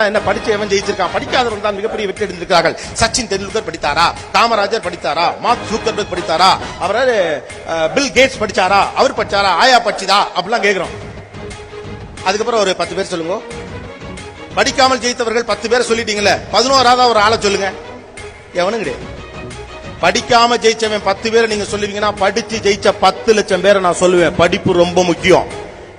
என்ன படிச்சவன் ஜெயிச்சிருக்கான், படிக்காதவர்கள் தான் மிகப்பெரிய வெற்றி அடைந்திருக்கிறார்கள். சச்சின் தெண்டுல்கர் படித்தாரா, காமராஜர் படித்தாரா, மார்க் ஜூக்கர்பர்க் படித்தாரா, அவரால் பில் கேட்ஸ் படிச்சாரா, அவர் படிச்சாரா, ஆயா படிச்சதா அப்படிலாம் கேட்கிறோம். அதுக்கப்புறம் ஒரு 10 பேர் சொல்லுங்க. படிக்காமல் ஜெயித்தவர்கள் 10 பேர் சொல்லிட்டீங்கல்ல, 11ஆவது ஒரு ஆளை சொல்லுங்க. எவனும் கிடையாது. படிக்காம ஜெயிச்சவன் 10 பேரை நீங்க சொல்லுவீங்கன்னா படிச்சு ஜெயிச்ச 10 லட்சம் பேரை நான் சொல்லுவேன். படிப்பு ரொம்ப முக்கியம்.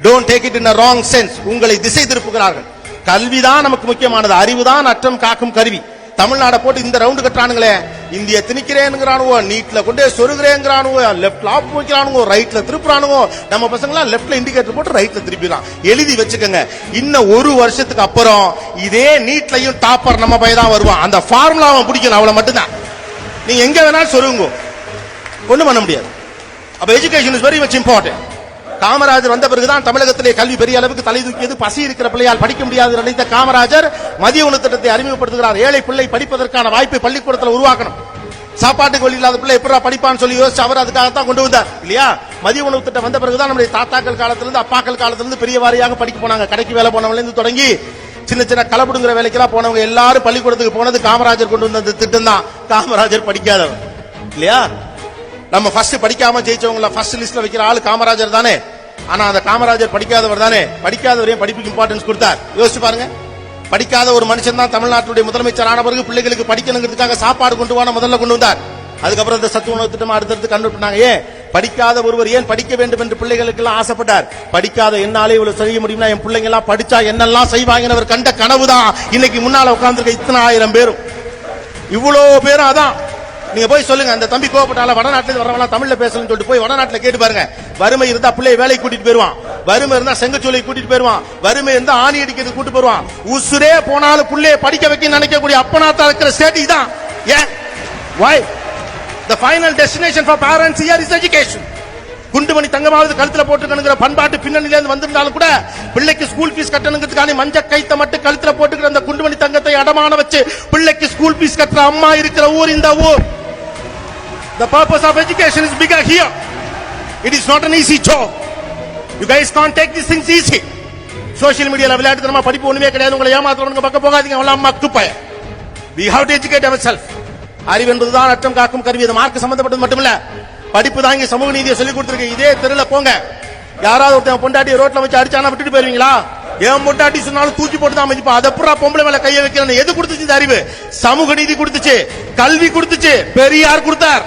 Don't take it in a wrong sense. உங்களை திசை திருப்புகிறார்கள். கல்விதான் நமக்கு முக்கியமானது. அறிவுதான் அற்றம் காக்கும் கருவி. தமிழ்நாட போட்டு இந்த ரவுண்டு கட்டுறானுங்களே, இந்திய திணிக்கிறேங்கிறானுவோ, நீட்ல கொண்டே சொருகிறேங்கிறானுவோ, லெப்ட்ல ஆப் வைக்கிறானுவோ, ரைட்ல திருப்புறானுவோ. நம்ம பசங்களாம் லெப்ட்ல இண்டிகேட்டர் போட்டு ரைட்ல திருப்பிடலாம். எழுதி வச்சுக்கோங்க, இன்னும் ஒரு வருஷத்துக்கு அப்புறம் இதே நீட்லையும் டாப்பர் நம்ம பையன் தான் வருவான். அந்த ஃபார்முலாவை பிடிக்கணும், அவ்வளவு மட்டும்தான். நீங்க எங்க வேணாலும் சொருங்க, ஒண்ணும் பண்ண முடியாது. அப்ப education is very much important. Kamarajar வந்த பிறகுதான் தமிழகத்திலே கல்வி பெரிய அளவுக்கு தலை தூக்கியது. பசி இருக்கிற பிள்ளையால் படிக்க முடியாது நினைத்த காமராஜர் மதிய உணவு திட்டத்தை அறிமுகப்படுத்துகிறார். ஏழை பிள்ளை படிப்பதற்கான வாய்ப்பை பள்ளிக்கூடத்தில் உருவாக்கணும். சாப்பாட்டுக்கு வழி இல்லாத பிள்ளை எப்படா படிப்பான்னு சொல்லி யோசிச்சு அவர் அதுக்காகத்தான் கொண்டு வந்தார் இல்லையா. மதிய உணவு திட்டம் வந்த பிறகுதான் நம்முடைய தாத்தாக்கள் காலத்திலிருந்து அப்பாக்கள் காலத்திலிருந்து பெரிய வாரியாக படிக்க போனாங்க. கடைக்கு வேலை போனவங்க இருந்து தொடங்கி சின்ன சின்ன கலப்புடுங்கிற வேலைக்கெல்லாம் போனவங்க எல்லாரும் பள்ளிக்கூடத்துக்கு போனது காமராஜர் கொண்டு வந்த திட்டம் தான். காமராஜர் படிக்காதவர் இல்லையா. நம்ம ஃபர்ஸ்ட் படிக்காம ஜெயிச்சவங்கள ஃபர்ஸ்ட் லிஸ்ட்ல வைக்கிற ஆளு காமராஜர் தானே. ஆனா அந்த காமராஜர் படிக்காதவர் தானே. படிக்காதவரையும் படிப்புக்கு இம்பார்ட்டன்ஸ் கொடுத்தார். யோசிச்சு பாருங்க. படிக்காத ஒரு மனுஷன் தான் தமிழ்நாட்டுடைய முதலமைச்சர் ஆன பிறகு பிள்ளைகளுக்கு படிக்கணுங்கிறதுக்காக சாப்பாடு கொண்டு வான முதல்ல கொண்டு வந்தார். அதுக்கப்புறம் இந்த சத்து உணவு திட்டம் அடுத்தடுத்து கண்டு பண்ணாங்க. ஏன் படிக்காத ஒருவர் ஏன் படிக்க வேண்டும் என்று பிள்ளைகளுக்கு எல்லாம் ஆசைப்பட்டார். படிக்காத என்னாலே இவ்வளவு செய்ய முடியும்னா என் பிள்ளைங்க எல்லாம் படிச்சா என்னெல்லாம் செய்வாங்கன்னு அவர் கண்ட கனவுதான் இன்னைக்கு முன்னால உட்கார்ந்துருக்க இத்தனை ஆயிரம் பேரும். இவ்வளவு பேரும் அதான். நீங்க போய் சொல்லுங்க, அந்த தம்பி கோவப்பட்டால வடநாட்டுல வரவங்க தமிழ்ல பேசணும்னு சொல்லிட்டு போய் வடநாட்டுல கேட்டு பாருங்க. வறுமை இருந்தா பிள்ளை வேலைக்கு கூட்டிட்டு போயிருவான், வறுமை இருந்தா செங்கச்சோலை கூட்டிட்டு போயிருவான், வறுமை இருந்தா ஆணி அடிக்கிறது கூட்டு போயிருவான். உசுரே போனாலும் பிள்ளைய படிக்க வைக்க நினைக்கக்கூடிய அப்பனாத்தா இருக்கிற ஸ்டேட் இதான். ஏன் why the final destination for parents here is education. குண்டுமணி தங்கமாவது கழுத்துல போட்டுக்கணுங்கிற பண்பாட்டு பின்னணியில இருந்து வந்திருந்தாலும் கூட பிள்ளைக்கு ஸ்கூல் ஃபீஸ் கட்டணுங்கிறதுக்கான மஞ்ச கைத்த மட்டும் கழுத்துல போட்டுக்கிற அந்த குண்டுமணி தங்கத்தை அடமான வச்சு பிள்ளைக்கு ஸ்கூல் ஃபீஸ் கட்டுற அம்மா இருக்கிற ஊர் இந்த ஊர். The purpose of education is bigger here. It is not an easy job. You guys can't take these things easy. Social media la விளையாட்டுத்தனமா படிப்பு ஒண்ணுமே கிடையாது. உங்களை ஏமாத்துறவங்க பக்கம் போகாதீங்க. அவ்வளவு அம்மா துப்பாய. We have to educate ourselves. அறிவு என்பதுதான் அற்றம் காக்கும் கருவி. அது மார்க் சம்பந்தப்பட்டது மட்டுமில்ல, படிப்பு தான் இங்க சமூக நீதியை சொல்லி கொடுத்திருக்கு. இதே தெருல போங்க, யாராவது ஒருத்தன் பொண்டாட்டி ரோட்ல வச்சு அடிச்சானா விட்டுட்டு போயிருவீங்களா? ஏன் பொண்டாட்டி சொன்னாலும் தூக்கி போட்டு தான் மதிப்பா. அதை புறா பொம்பளை மேல கையை வைக்கிறேன். எது கொடுத்துச்சு? அறிவு, சமூக நீதி கொடுத்துச்சு, கல்வி கொடுத்துச்சு, பெரியார் கொடுத்தார்.